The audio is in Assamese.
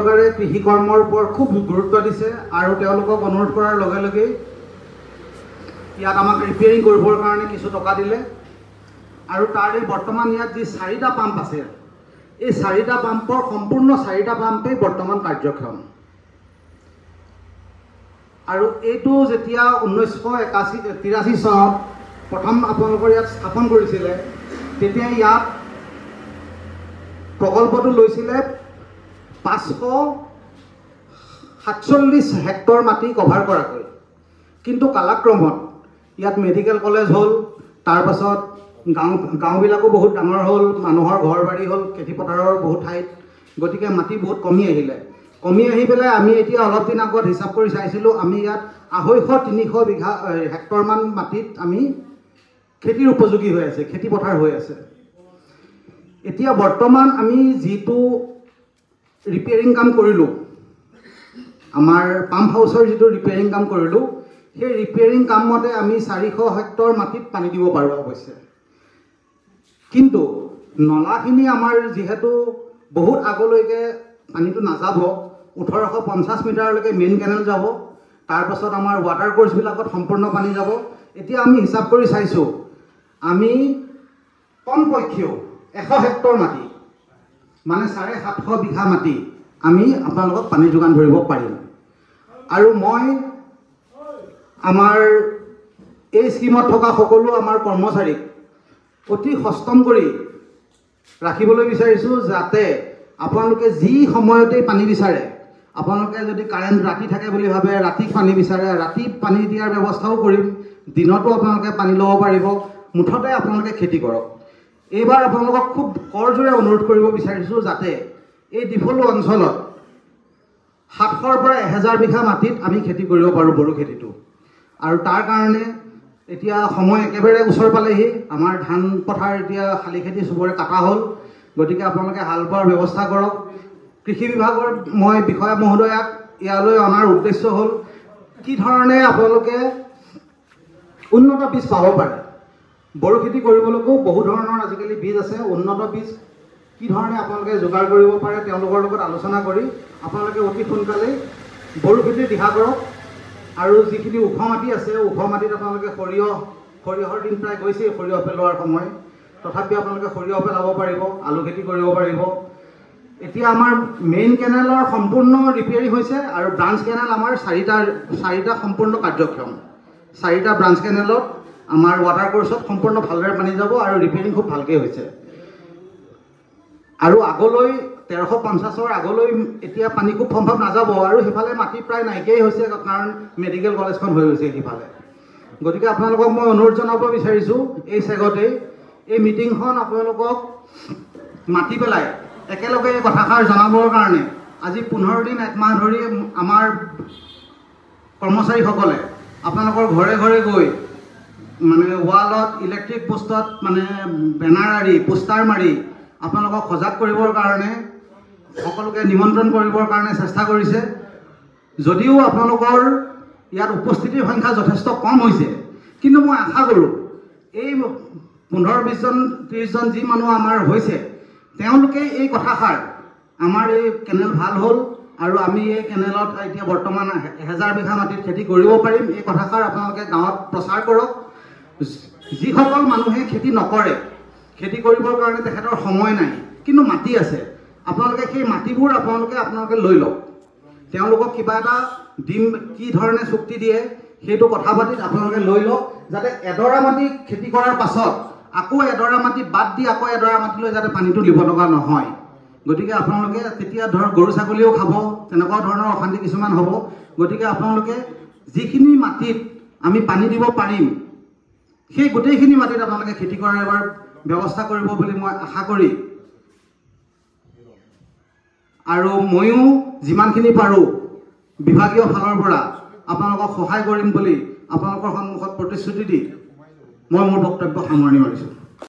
চৰকাৰে কৃষি কৰ্মৰ ওপৰত খুব গুৰুত্ব দিছে আৰু তেওঁলোকক অনুৰোধ কৰাৰ লগে লগে ইয়াত আমাক ৰিপেয়াৰিং কৰিবৰ কাৰণে কিছু টকা দিলে আৰু তাৰে বৰ্তমান ইয়াত যি 4টা পাম্প আছে এই 4টা পাম্পৰ সম্পূৰ্ণ 4টা পাম্পেই বৰ্তমান কাৰ্যক্ষম আৰু এইটো যেতিয়া 1983 চনত প্ৰথম আপোনালোকৰ ইয়াত স্থাপন কৰিছিলে তেতিয়া ইয়াত প্ৰকল্পটো লৈছিলে 547 হেক্টৰ মাটি কভাৰ কৰাকৈ কিন্তু কালক্ৰমত ইয়াত মেডিকেল কলেজ হ'ল তাৰ পাছত গাঁওবিলাকো বহুত ডাঙৰ হ'ল মানুহৰ ঘৰ বাৰী হ'ল খেতি পথাৰৰ বহুত ঠাইত গতিকে মাটি বহুত কমি আহি পেলাই আমি এতিয়া অলপ দিন আগত হিচাপ কৰি চাইছিলোঁ আমি ইয়াত 250-300 বিঘা হেক্টৰমান মাটিত আমি খেতিৰ উপযোগী হৈ আছে খেতি পথাৰ হৈ আছে এতিয়া বৰ্তমান আমি যিটো ৰিপেয়াৰিং কাম কৰিলোঁ আমাৰ পাম্প হাউচৰ যিটো ৰিপেয়াৰিং কাম কৰিলোঁ সেই ৰিপেয়াৰিং কামতে আমি 400 হেক্টৰ মাটিত পানী দিব পাৰোঁ অৱশ্যে কিন্তু নলাখিনি আমাৰ যিহেতু বহুত আগলৈকে পানীটো নাযাব 1850 মিটাৰলৈকে মেইন কেনেল যাব তাৰ পাছত আমাৰ ৱাটাৰ কোৰ্চবিলাকত সম্পূৰ্ণ পানী যাব এতিয়া আমি হিচাপ কৰি চাইছোঁ আমি কমপক্ষেও 100 হেক্টৰ মাটি মানে 750 বিঘা মাটি আমি আপোনালোকক পানী যোগান ধৰিব পাৰিম আৰু মই আমাৰ এই স্কিমত থকা সকলো আমাৰ কৰ্মচাৰীক অতি সষ্টম কৰি ৰাখিবলৈ বিচাৰিছোঁ যাতে আপোনালোকে যি সময়তে পানী বিচাৰে আপোনালোকে যদি কাৰেণ্ট ৰাতি থাকে বুলি ভাবে ৰাতি পানী বিচাৰে ৰাতি পানী দিয়াৰ ব্যৱস্থাও কৰিম দিনতো আপোনালোকে পানী ল'ব পাৰিব মুঠতে আপোনালোকে খেতি কৰক এইবাৰ আপোনালোকক খুব কৰজোৰে অনুৰোধ কৰিব বিচাৰিছোঁ যাতে এই ডিফল্ট অঞ্চলত 700 পৰা 1000 বিঘা মাটিত আমি খেতি কৰিব পাৰোঁ বড়ো খেতিটো আৰু তাৰ কাৰণে এতিয়া সময় একেবাৰে ওচৰ পালেহি আমাৰ ধান পথাৰ এতিয়া শালি খেতি চবৰে কাটা হ'ল গতিকে আপোনালোকে হাল বোৱাৰ ব্যৱস্থা কৰক কৃষি বিভাগৰ মই বিষয়া মহোদয়াক ইয়ালৈ অনাৰ উদ্দেশ্য হ'ল কি ধৰণে আপোনালোকে উন্নত বীজ পাব পাৰে বড়ো খেতি কৰিবলৈকো বহু ধৰণৰ আজিকালি বীজ আছে উন্নত বীজ কি ধৰণে আপোনালোকে যোগাৰ কৰিব পাৰে তেওঁলোকৰ লগত আলোচনা কৰি আপোনালোকে অতি সোনকালে বড়ো খেতিৰ দিহা কৰক আৰু যিখিনি ওখ মাটি আছে ওখ মাটিত আপোনালোকে সৰিয়হৰ দিন প্ৰায় গৈছে সৰিয়হ পেলোৱাৰ সময় তথাপিও আপোনালোকে সৰিয়হ পেলাব পাৰিব আলু খেতি কৰিব পাৰিব এতিয়া আমাৰ মেইন কেনেলৰ সম্পূৰ্ণ ৰিপেয়াৰিং হৈছে আৰু ব্ৰাঞ্চ কেনেল আমাৰ 4টা সম্পূৰ্ণ কাৰ্যক্ষম 4টা ব্ৰাঞ্চ কেনেলত আমাৰ ৱাটাৰ কোৰ্চত সম্পূৰ্ণ ভালদৰে পানী যাব আৰু ৰিপেয়াৰিং খুব ভালকৈ হৈছে আৰু আগলৈ 1350ৰ আগলৈ এতিয়া পানী খুব সম্ভৱ নাযাব আৰু সিফালে মাটি প্ৰায় নাইকিয়াই হৈছে কাৰণ মেডিকেল কলেজখন হৈ গৈছে সিফালে গতিকে আপোনালোকক মই অনুৰোধ জনাব বিচাৰিছোঁ এই চেগতেই এই মিটিংখন আপোনালোকক মাতি পেলাই একেলগে এই কথাষাৰ জনাবৰ কাৰণে আজি 15 দিন 1 মাহ ধৰি আমাৰ কৰ্মচাৰীসকলে আপোনালোকৰ ঘৰে ঘৰে গৈ মানে ৱালত ইলেক্ট্ৰিক পোষ্টত মানে বেনাৰ আৰি পোষ্টাৰ মাৰি আপোনালোকক সজাগ কৰিবৰ কাৰণে সকলোকে নিমন্ত্ৰণ কৰিবৰ কাৰণে চেষ্টা কৰিছে যদিও আপোনালোকৰ ইয়াত উপস্থিতিৰ সংখ্যা যথেষ্ট কম হৈছে কিন্তু মই আশা কৰোঁ এই 15-20 জন 30 জন যি মানুহ আমাৰ হৈছে তেওঁলোকে এই কথাষাৰ আমাৰ এই কেনেল ভাল হ'ল আৰু আমি এই কেনেলত এতিয়া বৰ্তমান 1000 বিঘা মাটিত খেতি কৰিব পাৰিম এই কথাষাৰ আপোনালোকে গাঁৱত প্ৰচাৰ কৰক যিসকল মানুহে খেতি নকৰে খেতি কৰিবৰ কাৰণে তেখেতৰ সময় নাই কিন্তু মাটি আছে আপোনালোকে সেই মাটিবোৰ আপোনালোকে লৈ লওক তেওঁলোকক কিবা এটা দিম কি ধৰণে চুক্তি দিয়ে সেইটো কথা পাতি আপোনালোকে লৈ লওক যাতে এডৰা মাটি খেতি কৰাৰ পাছত আকৌ এডৰা মাটি বাদ দি আকৌ এডৰা মাটি লৈ যাতে পানীটো লিব লগা নহয় গতিকে আপোনালোকে তেতিয়া ধৰ গৰু ছাগলীও খাব তেনেকুৱা ধৰণৰ অশান্তি কিছুমান হ'ব গতিকে আপোনালোকে যিখিনি মাটিত আমি পানী দিব পাৰিম সেই গোটেইখিনি মাটিত আপোনালোকে খেতি কৰাৰ এবাৰ ব্যৱস্থা কৰিব বুলি মই আশা কৰি আৰু ময়ো যিমানখিনি পাৰোঁ বিভাগীয় ফালৰ পৰা আপোনালোকক সহায় কৰিম বুলি আপোনালোকৰ সন্মুখত প্ৰতিশ্ৰুতি দি মই মোৰ বক্তব্য সামৰণি মাৰিছোঁ।